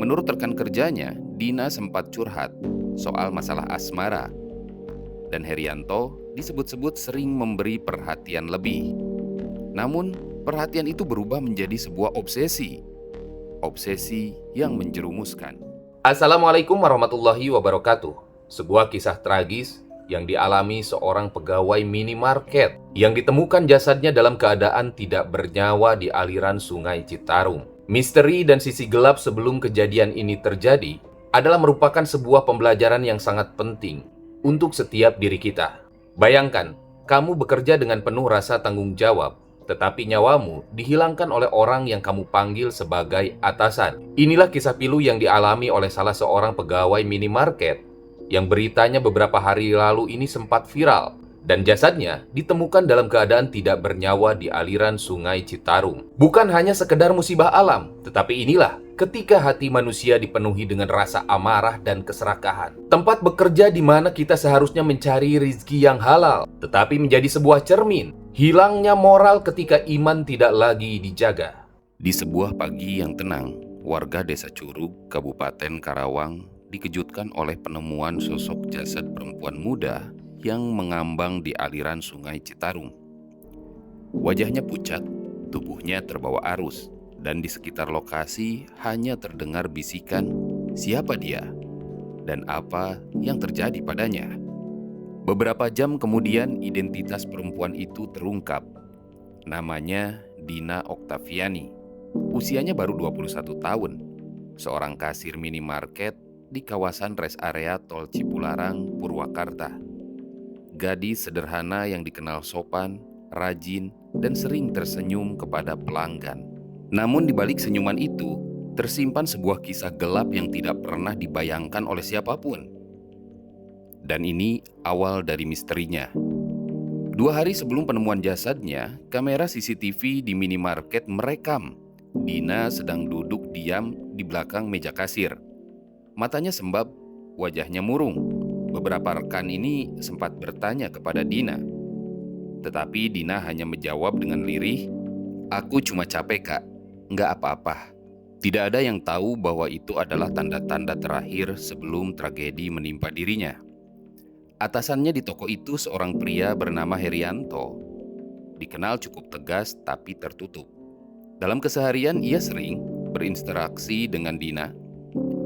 Menurut rekan kerjanya, Dina sempat curhat soal masalah asmara, dan Herianto disebut-sebut sering memberi perhatian lebih. Namun, perhatian itu berubah menjadi sebuah obsesi. Obsesi yang menjerumuskan. Assalamualaikum warahmatullahi wabarakatuh. Sebuah kisah tragis yang dialami seorang pegawai minimarket yang ditemukan jasadnya dalam keadaan tidak bernyawa di aliran Sungai Citarum. Misteri dan sisi gelap sebelum kejadian ini terjadi adalah merupakan sebuah pembelajaran yang sangat penting untuk setiap diri kita. Bayangkan, kamu bekerja dengan penuh rasa tanggung jawab, tetapi nyawamu dihilangkan oleh orang yang kamu panggil sebagai atasan. Inilah kisah pilu yang dialami oleh salah seorang pegawai minimarket yang beritanya beberapa hari lalu ini sempat viral, dan jasadnya ditemukan dalam keadaan tidak bernyawa di aliran Sungai Citarum. Bukan hanya sekedar musibah alam, tetapi inilah ketika hati manusia dipenuhi dengan rasa amarah dan keserakahan. Tempat bekerja di mana kita seharusnya mencari rizki yang halal, tetapi menjadi sebuah cermin hilangnya moral ketika iman tidak lagi dijaga. Di sebuah pagi yang tenang, warga Desa Curug, Kabupaten Karawang dikejutkan oleh penemuan sosok jasad perempuan muda yang mengambang di aliran Sungai Citarum. Wajahnya pucat, tubuhnya terbawa arus, dan di sekitar lokasi hanya terdengar bisikan siapa dia dan apa yang terjadi padanya. Beberapa jam kemudian identitas perempuan itu terungkap. Namanya Dina Oktaviani. Usianya baru 21 tahun. Seorang kasir minimarket di kawasan rest area Tol Cipularang, Purwakarta. Gadis sederhana yang dikenal sopan, rajin, dan sering tersenyum kepada pelanggan. Namun di balik senyuman itu, tersimpan sebuah kisah gelap yang tidak pernah dibayangkan oleh siapapun. Dan ini awal dari misterinya. 2 hari sebelum penemuan jasadnya, kamera CCTV di minimarket merekam Dina sedang duduk diam di belakang meja kasir. Matanya sembab, wajahnya murung. Beberapa rekan ini sempat bertanya kepada Dina. Tetapi Dina hanya menjawab dengan lirih, "Aku cuma capek, Kak. Nggak apa-apa." Tidak ada yang tahu bahwa itu adalah tanda-tanda terakhir sebelum tragedi menimpa dirinya. Atasannya di toko itu seorang pria bernama Herianto. Dikenal cukup tegas tapi tertutup. Dalam keseharian ia sering berinteraksi dengan Dina.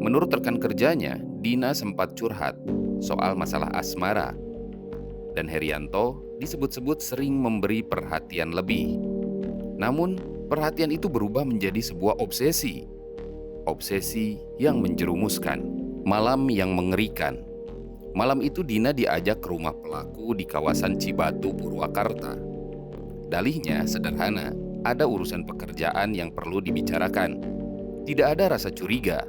Menurut rekan kerjanya, Dina sempat curhat soal masalah asmara, dan Herianto disebut-sebut sering memberi perhatian lebih. Namun, perhatian itu berubah menjadi sebuah obsesi. Obsesi yang menjerumuskan. Malam yang mengerikan. Malam itu Dina diajak ke rumah pelaku di kawasan Cibatu, Purwakarta. Dalihnya sederhana, ada urusan pekerjaan yang perlu dibicarakan. Tidak ada rasa curiga.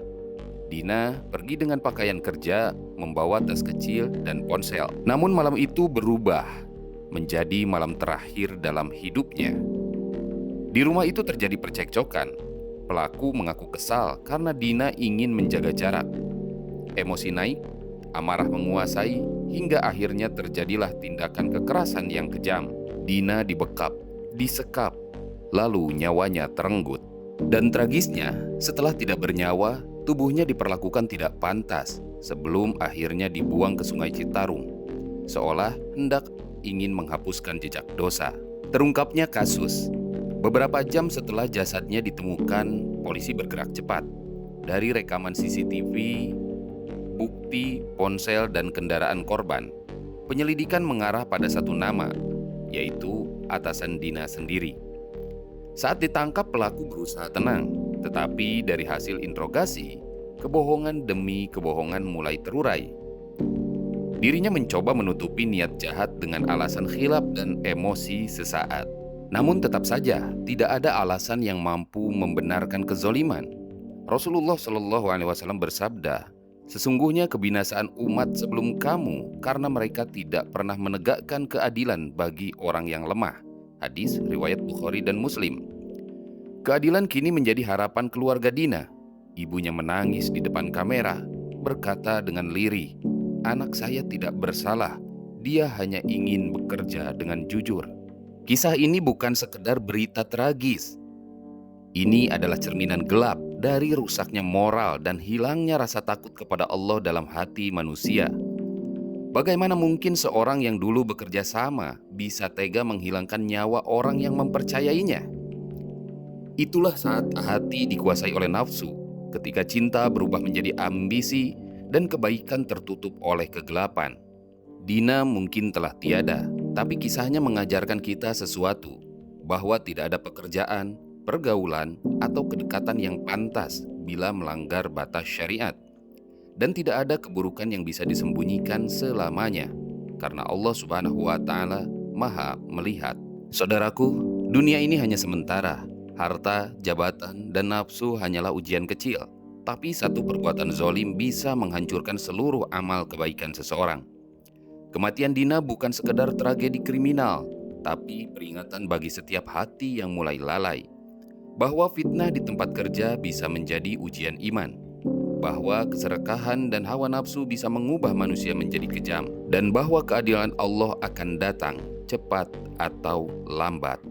Dina pergi dengan pakaian kerja, membawa tas kecil dan ponsel. Namun malam itu berubah menjadi malam terakhir dalam hidupnya. Di rumah itu terjadi percekcokan. Pelaku mengaku kesal karena Dina ingin menjaga jarak. Emosi naik, amarah menguasai, hingga akhirnya terjadilah tindakan kekerasan yang kejam. Dina dibekap, disekap, lalu nyawanya terenggut. Dan tragisnya, setelah tidak bernyawa, tubuhnya diperlakukan tidak pantas sebelum akhirnya dibuang ke Sungai Citarum, seolah hendak ingin menghapuskan jejak dosa. Terungkapnya kasus. Beberapa jam setelah jasadnya ditemukan, polisi bergerak cepat. Dari rekaman CCTV, bukti, ponsel, dan kendaraan korban, penyelidikan mengarah pada satu nama, yaitu atasan Dina sendiri. Saat ditangkap, pelaku berusaha tenang, tetapi dari hasil interogasi, kebohongan demi kebohongan mulai terurai. Dirinya mencoba menutupi niat jahat dengan alasan khilaf dan emosi sesaat. Namun tetap saja tidak ada alasan yang mampu membenarkan kezoliman. Rasulullah Shallallahu Alaihi Wasallam bersabda, "Sesungguhnya kebinasaan umat sebelum kamu karena mereka tidak pernah menegakkan keadilan bagi orang yang lemah." Hadis riwayat Bukhari dan Muslim. Keadilan kini menjadi harapan keluarga Dina. Ibunya menangis di depan kamera, berkata dengan lirih, "Anak saya tidak bersalah, dia hanya ingin bekerja dengan jujur." Kisah ini bukan sekedar berita tragis. Ini adalah cerminan gelap dari rusaknya moral dan hilangnya rasa takut kepada Allah dalam hati manusia. Bagaimana mungkin seorang yang dulu bekerja sama bisa tega menghilangkan nyawa orang yang mempercayainya? Itulah saat hati dikuasai oleh nafsu, ketika cinta berubah menjadi ambisi dan kebaikan tertutup oleh kegelapan. Dina mungkin telah tiada, tapi kisahnya mengajarkan kita sesuatu, bahwa tidak ada pekerjaan, pergaulan, atau kedekatan yang pantas bila melanggar batas syariat. Dan tidak ada keburukan yang bisa disembunyikan selamanya, karena Allah Subhanahu wa Ta'ala Maha Melihat. Saudaraku, dunia ini hanya sementara. Harta, jabatan, dan nafsu hanyalah ujian kecil, tapi satu perbuatan zolim bisa menghancurkan seluruh amal kebaikan seseorang. Kematian Dina bukan sekedar tragedi kriminal, tapi peringatan bagi setiap hati yang mulai lalai, bahwa fitnah di tempat kerja bisa menjadi ujian iman, bahwa keserakahan dan hawa nafsu bisa mengubah manusia menjadi kejam, dan bahwa keadilan Allah akan datang cepat atau lambat.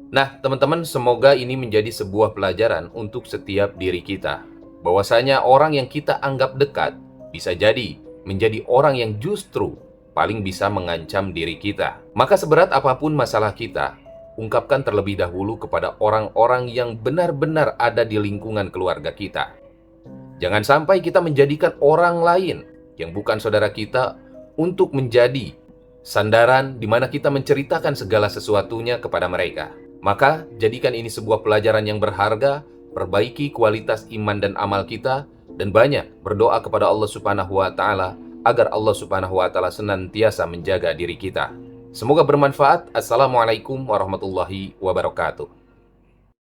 Nah, teman-teman, semoga ini menjadi sebuah pelajaran untuk setiap diri kita, bahwasanya orang yang kita anggap dekat bisa jadi menjadi orang yang justru paling bisa mengancam diri kita. Maka seberat apapun masalah kita, ungkapkan terlebih dahulu kepada orang-orang yang benar-benar ada di lingkungan keluarga kita. Jangan sampai kita menjadikan orang lain yang bukan saudara kita untuk menjadi sandaran di mana kita menceritakan segala sesuatunya kepada mereka. Maka, jadikan ini sebuah pelajaran yang berharga, perbaiki kualitas iman dan amal kita, dan banyak berdoa kepada Allah Subhanahu wa Ta'ala agar Allah Subhanahu wa Ta'ala senantiasa menjaga diri kita. Semoga bermanfaat. Assalamualaikum warahmatullahi wabarakatuh.